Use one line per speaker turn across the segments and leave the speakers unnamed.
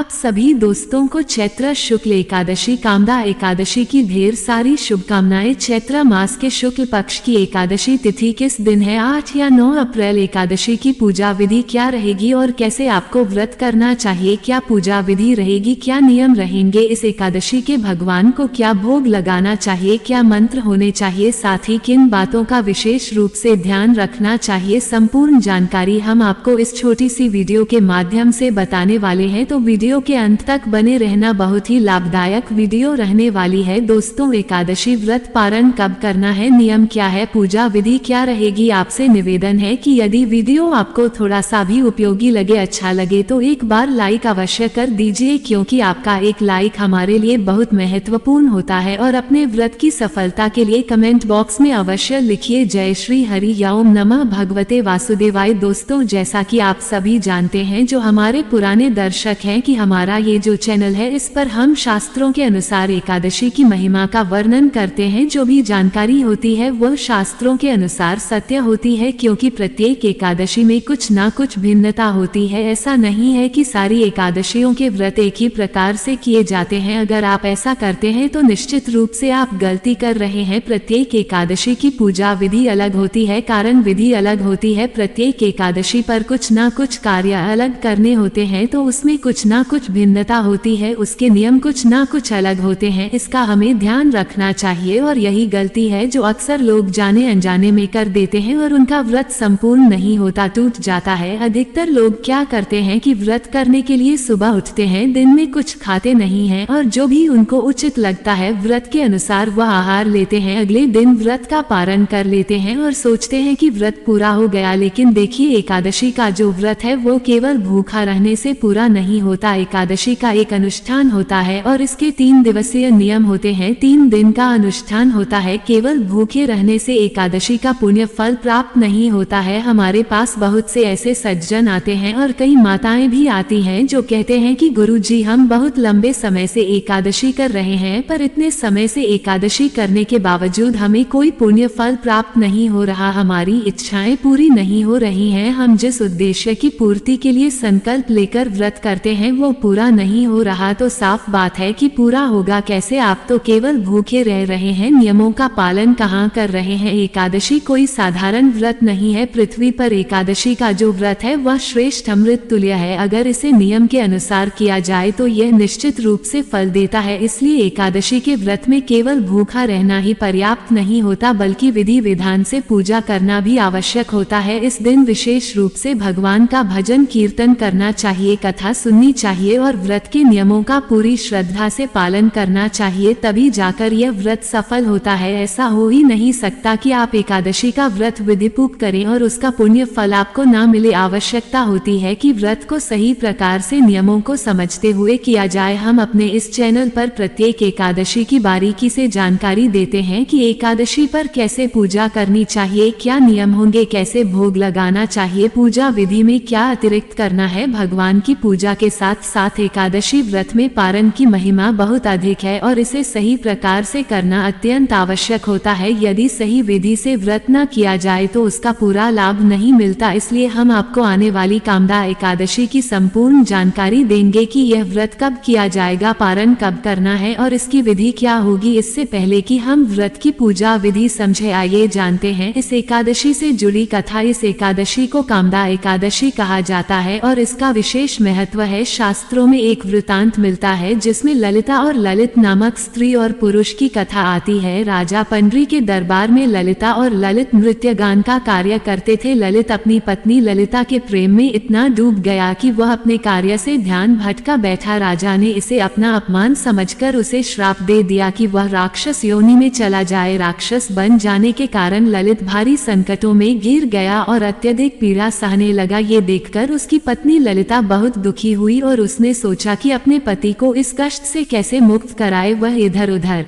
आप सभी दोस्तों को चैत्र शुक्ल एकादशी कामदा एकादशी की ढेर सारी शुभकामनाएं। चैत्र मास के शुक्ल पक्ष की एकादशी तिथि किस दिन है? 8 या 9 अप्रैल। एकादशी की पूजा विधि क्या रहेगी और कैसे आपको व्रत करना चाहिए? क्या पूजा विधि रहेगी? क्या नियम रहेंगे? इस एकादशी के भगवान को क्या भोग लगाना चाहिए? क्या मंत्र होने चाहिए? साथ ही किन बातों का विशेष रूप से ध्यान रखना चाहिए? संपूर्ण जानकारी हम आपको इस छोटी सी वीडियो के माध्यम से बताने वाले हैं, तो वीडियो के अंत तक बने रहना। बहुत ही लाभदायक वीडियो रहने वाली है। दोस्तों, एकादशी व्रत पारण कब करना है, नियम क्या है, पूजा विधि क्या रहेगी? आपसे निवेदन है कि यदि वीडियो आपको थोड़ा सा भी उपयोगी लगे, अच्छा लगे, तो एक बार लाइक अवश्य कर दीजिए, क्योंकि आपका एक लाइक हमारे लिए बहुत महत्वपूर्ण होता है। और अपने व्रत की सफलता के लिए कमेंट बॉक्स में अवश्य लिखिए जय श्री हरि या ओम नमः भगवते वासुदेवाय। दोस्तों, जैसा कि आप सभी जानते हैं, जो हमारे पुराने दर्शक हैं, कि हमारा ये जो चैनल है, इस पर हम शास्त्रों के अनुसार एकादशी की महिमा का वर्णन करते हैं। जो भी जानकारी होती है वह शास्त्रों के अनुसार सत्य होती है, क्योंकि प्रत्येक एकादशी में कुछ ना कुछ भिन्नता होती है। ऐसा नहीं है कि सारी एकादशियों के व्रत एक ही प्रकार से किए जाते हैं। अगर आप ऐसा करते हैं तो निश्चित रूप से आप गलती कर रहे हैं। प्रत्येक एकादशी की पूजा विधि अलग होती है, कारण विधि अलग होती है। प्रत्येक एकादशी पर कुछ ना कुछ कार्य अलग करने होते हैं, तो उसमें कुछ ना कुछ भिन्नता होती है, उसके नियम कुछ ना कुछ अलग होते हैं। इसका हमें ध्यान रखना चाहिए, और यही गलती है जो अक्सर लोग जाने अनजाने में कर देते हैं और उनका व्रत संपूर्ण नहीं होता, टूट जाता है। अधिकतर लोग क्या करते हैं कि व्रत करने के लिए सुबह उठते हैं, दिन में कुछ खाते नहीं हैं, और जो भी उनको उचित लगता है व्रत के अनुसार वह आहार लेते हैं। अगले दिन व्रत का पारण कर लेते हैं और सोचते हैं कि व्रत पूरा हो गया। लेकिन देखिए, एकादशी का जो व्रत है वो केवल भूखा रहने से पूरा नहीं होता। एकादशी का एक अनुष्ठान होता है और इसके 3 दिवसीय नियम होते हैं। 3 दिन का अनुष्ठान होता है। केवल भूखे रहने से एकादशी का पुण्य फल प्राप्त नहीं होता है। हमारे पास बहुत से ऐसे सज्जन आते हैं और कई माताएं भी आती हैं जो कहते हैं कि गुरुजी, हम बहुत लंबे समय से एकादशी कर रहे हैं, पर इतने समय से एकादशी करने के बावजूद हमें कोई पुण्य फल प्राप्त नहीं हो रहा, हमारी इच्छाएं पूरी नहीं हो रही हैं, हम जिस उद्देश्य की पूर्ति के लिए संकल्प लेकर व्रत करते हैं वो पूरा नहीं हो रहा। तो साफ बात है कि पूरा होगा कैसे? आप तो केवल भूखे रह रहे हैं, नियमों का पालन कहाँ कर रहे हैं? एकादशी कोई साधारण व्रत नहीं है। पृथ्वी पर एकादशी का जो व्रत है वह श्रेष्ठ अमृत तुल्य है। अगर इसे नियम के अनुसार किया जाए तो यह निश्चित रूप से फल देता है। इसलिए एकादशी के व्रत में केवल भूखा रहना ही पर्याप्त नहीं होता, बल्कि विधि विधान से पूजा करना भी आवश्यक होता है। इस दिन विशेष रूप से भगवान का भजन कीर्तन करना चाहिए, कथा सुननी चाहिए और व्रत के नियमों का पूरी श्रद्धा से पालन करना चाहिए, तभी जाकर यह व्रत सफल होता है। ऐसा हो ही नहीं सकता कि आप एकादशी का व्रत विधिपूर्वक करें और उसका पुण्य फल आपको ना मिले। आवश्यकता होती है कि व्रत को सही प्रकार से नियमों को समझते हुए किया जाए। हम अपने इस चैनल पर प्रत्येक एकादशी की बारीकी से जानकारी देते हैं कि एकादशी पर कैसे पूजा करनी चाहिए, क्या नियम होंगे, कैसे भोग लगाना चाहिए, पूजा विधि में क्या अतिरिक्त करना है। भगवान की पूजा के साथ साथ एकादशी व्रत में पारण की महिमा बहुत अधिक है और इसे सही प्रकार से करना अत्यंत आवश्यक होता है। यदि सही विधि से व्रत न किया जाए तो उसका पूरा लाभ नहीं मिलता। इसलिए हम आपको आने वाली कामदा एकादशी की संपूर्ण जानकारी देंगे कि यह व्रत कब किया जाएगा, पारण कब करना है और इसकी विधि क्या होगी। इससे पहले कि हम व्रत की पूजा विधि समझे, आइए जानते हैं इस एकादशी से जुड़ी कथा। इस एकादशी को कामदा एकादशी कहा जाता है और इसका विशेष महत्व है। शास्त्रों में एक वृतांत मिलता है जिसमें ललिता और ललित नामक स्त्री और पुरुष की कथा आती है। राजा पंडरी के दरबार में ललिता और ललित नृत्य गान का कार्य करते थे। ललित अपनी पत्नी ललिता के प्रेम में इतना डूब गया कि वह अपने कार्य से ध्यान भटका बैठा। राजा ने इसे अपना अपमान समझकर उसे श्राप दे दिया कि वह राक्षस योनि में चला जाए। राक्षस बन जाने के कारण ललित भारी संकटों में घिर गया और अत्यधिक पीड़ा सहने लगा। ये देखकर उसकी पत्नी ललिता बहुत दुखी हुई और उसने सोचा कि अपने पति को इस कष्ट से कैसे मुक्त कराए। वह इधर उधर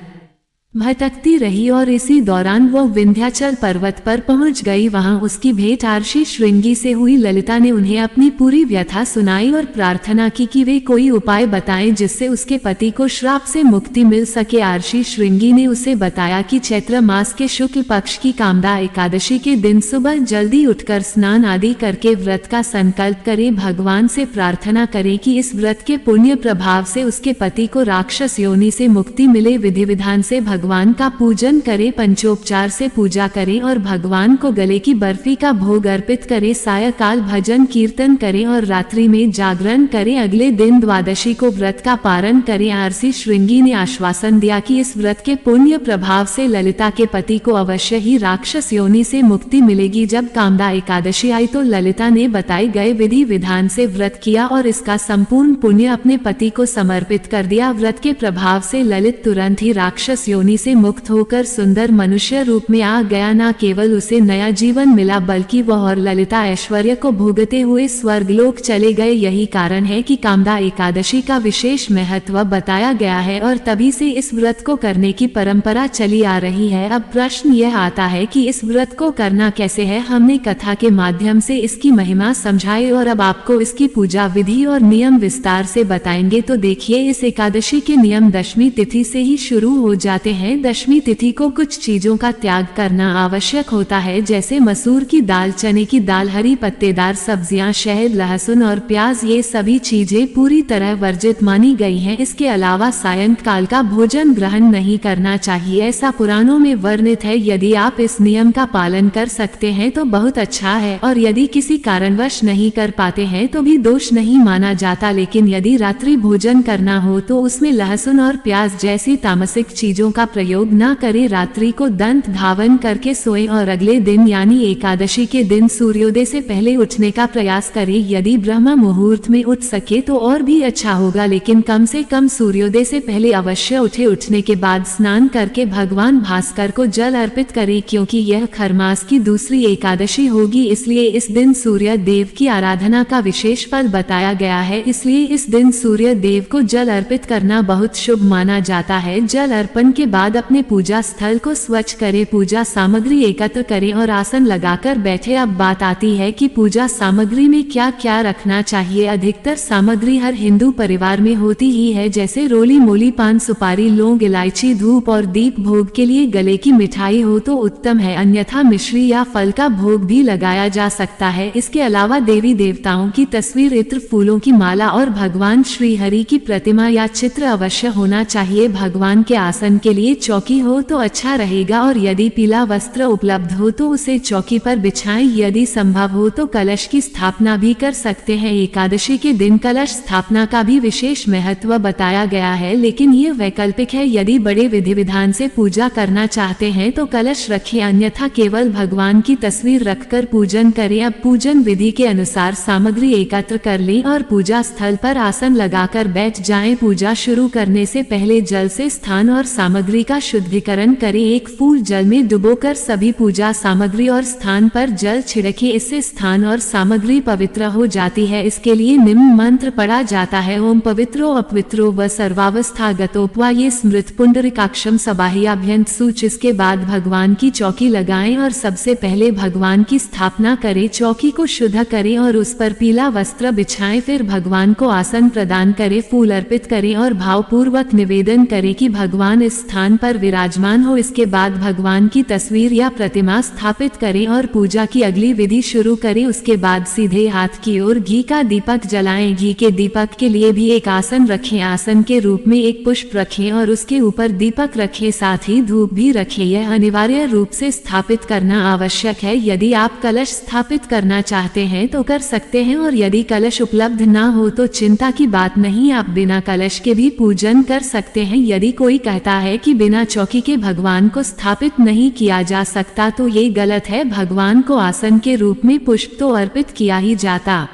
भटकती रही और इसी दौरान वो विंध्याचल पर्वत पर पहुंच गई। वहां उसकी भेंट आर्षी श्रृंगी से हुई। ललिता ने उन्हें अपनी पूरी व्यथा सुनाई और प्रार्थना की कि वे कोई उपाय बताएं जिससे उसके पति को श्राप से मुक्ति मिल सके। आर्षी श्रृंगी ने उसे बताया कि चैत्र मास के शुक्ल पक्ष की कामदा एकादशी के दिन सुबह जल्दी उठकर स्नान आदि करके व्रत का संकल्प करे, भगवान से प्रार्थना करे कि इस व्रत के पुण्य प्रभाव से उसके पति को राक्षस योनि से मुक्ति मिले। विधि विधान से भगवान का पूजन करे, पंचोपचार से पूजा करे और भगवान को गले की बर्फी का भोग अर्पित करे। सायकाल भजन कीर्तन करे और रात्रि में जागरण करे। अगले दिन द्वादशी को व्रत का पारण करे। आर्षी श्रृंगी ने आश्वासन दिया कि इस व्रत के पुण्य प्रभाव से ललिता के पति को अवश्य ही राक्षस योनि से मुक्ति मिलेगी। जब कामदा एकादशी आई तो ललिता ने बताए गए विधि विधान से व्रत किया और इसका संपूर्ण पुण्य अपने पति को समर्पित कर दिया। व्रत के प्रभाव से ललित तुरंत ही राक्षस योनि से मुक्त होकर सुंदर मनुष्य रूप में आ गया। न केवल उसे नया जीवन मिला बल्कि वह और ललिता ऐश्वर्य को भोगते हुए स्वर्गलोक चले गए। यही कारण है कि कामदा एकादशी का विशेष महत्व बताया गया है और तभी से इस व्रत को करने की परंपरा चली आ रही है। अब प्रश्न यह आता है कि इस व्रत को करना कैसे है। हमने कथा के माध्यम से इसकी महिमा समझाई और अब आपको इसकी पूजा विधि और नियम विस्तार से बताएंगे। तो देखिए, इस एकादशी के नियम दशमी तिथि से ही शुरू हो जाते हैं। दशमी तिथि को कुछ चीजों का त्याग करना आवश्यक होता है, जैसे मसूर की दाल, चने की दाल, हरी पत्तेदार सब्जियां, शहद, लहसुन और प्याज। ये सभी चीजें पूरी तरह वर्जित मानी गई हैं। इसके अलावा सायंकाल का भोजन ग्रहण नहीं करना चाहिए, ऐसा पुराणों में वर्णित है। यदि आप इस नियम का पालन कर सकते हैं तो बहुत अच्छा है और यदि किसी कारणवश नहीं कर पाते हैं तो भी दोष नहीं माना जाता। लेकिन यदि रात्रि भोजन करना हो तो उसमें लहसुन और प्याज जैसी तामसिक चीजों का प्रयोग न करें। रात्रि को दंत धावन करके सोएं और अगले दिन यानी एकादशी के दिन सूर्योदय से पहले उठने का प्रयास करें। यदि ब्रह्म मुहूर्त में उठ सके तो और भी अच्छा होगा, लेकिन कम से कम सूर्योदय से पहले अवश्य उठे। उठने के बाद स्नान करके भगवान भास्कर को जल अर्पित करें, क्योंकि यह खरमास की दूसरी एकादशी होगी, इसलिए इस दिन सूर्य देव की आराधना का विशेष फल बताया गया है। इसलिए इस दिन सूर्य देव को जल अर्पित करना बहुत शुभ माना जाता है। जल अर्पण के बाद अपने पूजा स्थल को स्वच्छ करें, पूजा सामग्री एकत्र करें और आसन लगाकर बैठे। अब बात आती है कि पूजा सामग्री में क्या क्या रखना चाहिए। अधिकतर सामग्री हर हिंदू परिवार में होती ही है, जैसे रोली मोली, पान, सुपारी, लौंग, इलायची, धूप और दीप। भोग के लिए गले की मिठाई हो तो उत्तम है, अन्यथा मिश्री या फल का भोग भी लगाया जा सकता है। इसके अलावा देवी देवताओं की तस्वीर, इत्र, फूलों की माला और भगवान श्री हरि की प्रतिमा या चित्र अवश्य होना चाहिए। भगवान के आसन के लिए चौकी हो तो अच्छा रहेगा और यदि पीला वस्त्र उपलब्ध हो तो उसे चौकी पर बिछाएं। यदि संभव हो तो कलश की स्थापना भी कर सकते हैं। एकादशी के दिन कलश स्थापना का भी विशेष महत्व बताया गया है, लेकिन ये वैकल्पिक है। यदि बड़े विधि विधान से पूजा करना चाहते हैं तो कलश रखें, अन्यथा केवल भगवान की तस्वीर रखकर पूजन करें। अब पूजन विधि के अनुसार सामग्री एकत्र कर लें और पूजा स्थल पर आसन लगाकर बैठ जाएं। पूजा शुरू करने से पहले जल से स्थान और सामग्री का शुद्धिकरण करें। एक फूल जल में डुबोकर सभी पूजा सामग्री और स्थान पर जल छिड़के, इससे स्थान और सामग्री पवित्र हो जाती है। इसके लिए निम्न मंत्र पढ़ा जाता है: ओम पवित्रो अपवित्रो व सर्वावस्थागतोपवा ये स्मृत पुंडरीकाक्षम सबाह्याभ्यंत सूच। इसके बाद भगवान की चौकी लगाएं और सबसे पहले भगवान की स्थापना करें। चौकी को शुद्ध करें और उस पर पीला वस्त्र बिछाएं। फिर भगवान को आसन प्रदान करें, फूल अर्पित करें और भावपूर्वक निवेदन करें कि भगवान इस स्थान पर विराजमान हो। इसके बाद भगवान की तस्वीर या प्रतिमा स्थापित करें और पूजा की अगली विधि शुरू करें। उसके बाद सीधे हाथ की ओर घी का दीपक जलाएं। घी के दीपक के लिए भी एक आसन रखें। आसन के रूप में एक पुष्प रखें और उसके ऊपर दीपक रखें, साथ ही धूप भी रखें। यह अनिवार्य रूप से स्थापित करना आवश्यक है। यदि आप कलश स्थापित करना चाहते हैं तो कर सकते हैं और यदि कलश उपलब्ध ना हो तो चिंता की बात नहीं, आप बिना कलश के भी पूजन कर सकते हैं। यदि कोई कहता है कि बिना चौकी के भगवान को स्थापित नहीं किया जा सकता तो ये गलत है। भगवान को आसन के रूप में पुष्प तो अर्पित किया ही जाता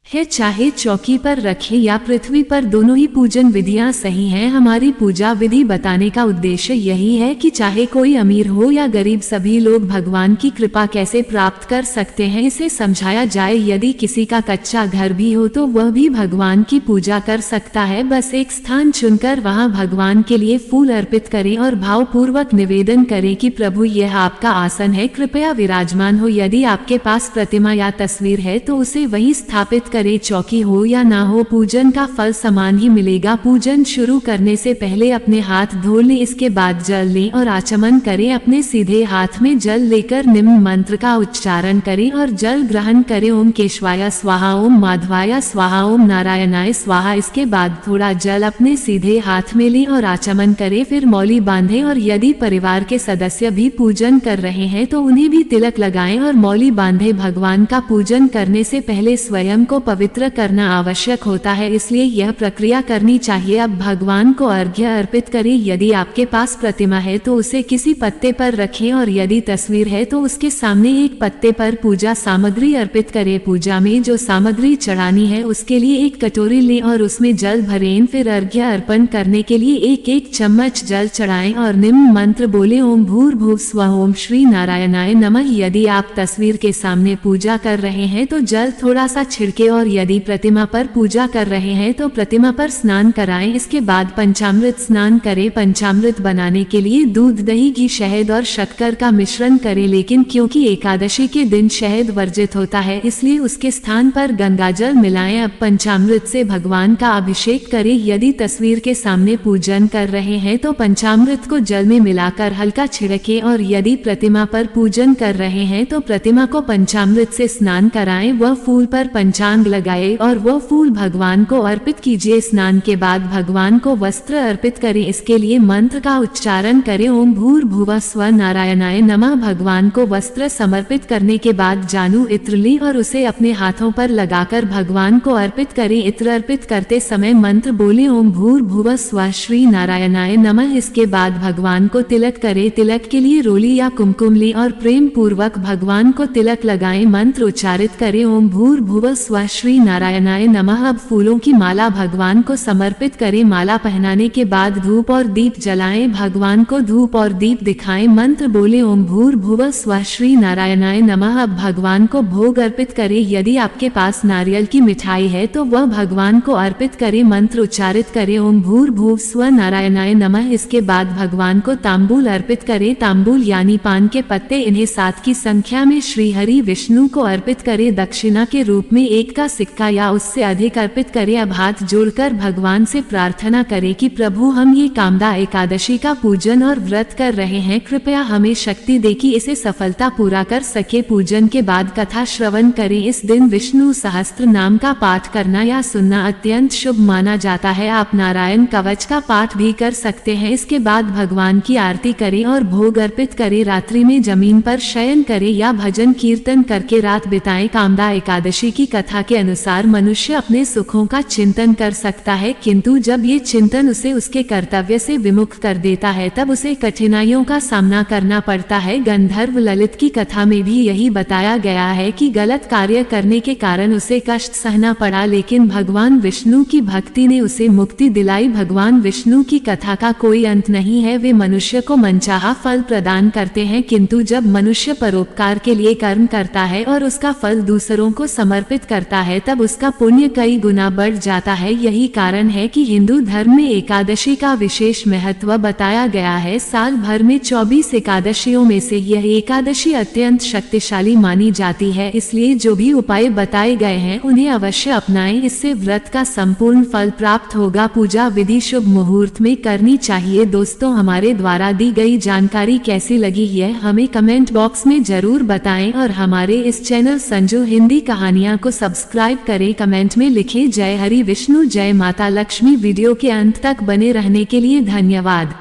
है, चाहे चौकी पर रखें या पृथ्वी पर, दोनों ही पूजन विधियां सही हैं। हमारी पूजा विधि बताने का उद्देश्य यही है कि चाहे कोई अमीर हो या गरीब, सभी लोग भगवान की कृपा कैसे प्राप्त कर सकते हैं, इसे समझाया जाए। यदि किसी का कच्चा घर भी हो तो वह भी भगवान की पूजा कर सकता है। बस एक स्थान चुनकर वहां भगवान के लिए फूल अर्पित करें और भावपूर्वक निवेदन करें कि प्रभु, यह आपका आसन है, कृपया विराजमान हो। यदि आपके पास प्रतिमा या तस्वीर है तो उसे वहीं स्थापित करे, चौकी हो या ना हो, पूजन का फल समान ही मिलेगा। पूजन शुरू करने से पहले अपने हाथ धो लें, इसके बाद जल लें और आचमन करें। अपने सीधे हाथ में जल लेकर निम्न मंत्र का उच्चारण करें और जल ग्रहण करें। ओम केशवाय स्वाहा, ओम माधवाय स्वाहा, ओम नारायणाय स्वाहा। इसके बाद थोड़ा जल अपने सीधे हाथ में लें और आचमन करें, फिर मौली बांधें। और यदि परिवार के सदस्य भी पूजन कर रहे हैं तो उन्हें भी तिलक लगाएं और मौली बांधें। भगवान का पूजन करने से पहले स्वयं को पवित्र करना आवश्यक होता है, इसलिए यह प्रक्रिया करनी चाहिए। अब भगवान को अर्घ्य अर्पित करें। यदि आपके पास प्रतिमा है तो उसे किसी पत्ते पर रखें और यदि तस्वीर है तो उसके सामने एक पत्ते पर पूजा सामग्री अर्पित करें। पूजा में जो सामग्री चढ़ानी है उसके लिए एक कटोरी लें और उसमें जल भरें, फिर अर्घ्य अर्पण करने के लिए एक एक चम्मच जल चढ़ाएं और निम्न मंत्र बोले, ओम भूर्भुवः स्वः, ओम श्री नारायणाय नमः। यदि आप तस्वीर के सामने पूजा कर रहे हैं तो जल थोड़ा सा छिड़के और यदि प्रतिमा पर पूजा कर रहे हैं तो प्रतिमा पर स्नान कराएं। इसके बाद पंचामृत स्नान करें। पंचामृत बनाने के लिए दूध, दही, घी, शहद और शक्कर का मिश्रण करें, लेकिन क्योंकि एकादशी के दिन शहद वर्जित होता है इसलिए उसके स्थान पर गंगाजल मिलाएं। अब पंचामृत से भगवान का अभिषेक करें। यदि तस्वीर के सामने पूजन कर रहे हैं तो पंचामृत को जल में मिलाकर हल्का छिड़कें और यदि प्रतिमा पर पूजन कर रहे हैं तो प्रतिमा को पंचामृत से स्नान कराएं। वह फूल पर पंचांग लगाए और वह फूल भगवान को अर्पित कीजिए। स्नान के बाद भगवान को वस्त्र अर्पित करें। इसके लिए मंत्र का उच्चारण करें, ओम भूर्भुवः स्वः नारायणाय नमः। भगवान को वस्त्र समर्पित करने के बाद जानू इत्र ली और उसे अपने हाथों पर लगाकर भगवान को अर्पित करें। इत्र अर्पित करते समय मंत्र बोले, ओम भूर्भुवः स्वः श्री नारायणाय नमः। इसके बाद भगवान को तिलक करें। तिलक के लिए रोली या कुमकुम ली और प्रेम पूर्वक भगवान को तिलक लगाएं। मंत्र उच्चारित करें, ओम भूर्भुवः स्वः श्री नारायणाय नमः। अब फूलों की माला भगवान को समर्पित करें। माला पहनाने के बाद धूप और दीप जलाएं। भगवान को धूप और दीप दिखाएं। मंत्र बोले, ओम भूर्भुवः स्वः श्री नारायणाय नमः। अब भगवान को भोग अर्पित करें। यदि आपके पास नारियल की मिठाई है तो वह भगवान को अर्पित करें। मंत्र उच्चारित करें, ओम भूर्भुवः स्वः नारायणाय नमः। इसके बाद भगवान को तांबूल अर्पित करें। तांबूल यानी पान के पत्ते, इन्हें 7 की संख्या में श्री हरि विष्णु को अर्पित करें। दक्षिणा के रूप में 1 का सिक्का या उससे अधिक अर्पित करें। अब हाथ जोड़कर भगवान से प्रार्थना करें कि प्रभु, हम ये कामदा एकादशी का पूजन और व्रत कर रहे हैं, कृपया हमें शक्ति दे कि इसे सफलता पूरा कर सके। पूजन के बाद कथा श्रवण करें। इस दिन विष्णु सहस्त्र नाम का पाठ करना या सुनना अत्यंत शुभ माना जाता है। आप नारायण कवच का पाठ भी कर सकते हैं। इसके बाद भगवान की आरती करें और भोग अर्पित करें। रात्रि में जमीन पर शयन करें या भजन कीर्तन करके रात बिताएं। कामदा एकादशी की कथा के अनुसार मनुष्य अपने सुखों का चिंतन कर सकता है, किंतु जब ये चिंतन उसे उसके कर्तव्य से विमुख कर देता है तब उसे कठिनाइयों का सामना करना पड़ता है। गंधर्व ललित की कथा में भी यही बताया गया है कि गलत कार्य करने के कारण उसे कष्ट सहना पड़ा, लेकिन भगवान विष्णु की भक्ति ने उसे मुक्ति दिलाई। भगवान विष्णु की कथा का कोई अंत नहीं है। वे मनुष्य को मनचाहा फल प्रदान करते हैं, किंतु जब मनुष्य परोपकार के लिए कर्म करता है और उसका फल दूसरों को समर्पित करता है तब उसका पुण्य कई गुना बढ़ जाता है। यही कारण है कि हिंदू धर्म में एकादशी का विशेष महत्व बताया गया है। साल भर में 24 एकादशियों में से यह एकादशी अत्यंत शक्तिशाली मानी जाती है, इसलिए जो भी उपाय बताए गए हैं उन्हें अवश्य अपनाएं। इससे व्रत का संपूर्ण फल प्राप्त होगा। पूजा विधि शुभ मुहूर्त में करनी चाहिए। दोस्तों, हमारे द्वारा दी गई जानकारी कैसी लगी है हमें कमेंट बॉक्स में जरूर बताएं और हमारे इस चैनल संजू हिंदी कहानियां को सब्सक्राइब करें। कमेंट में लिखें जय हरि विष्णु, जय माता लक्ष्मी। वीडियो के अंत तक बने रहने के लिए धन्यवाद।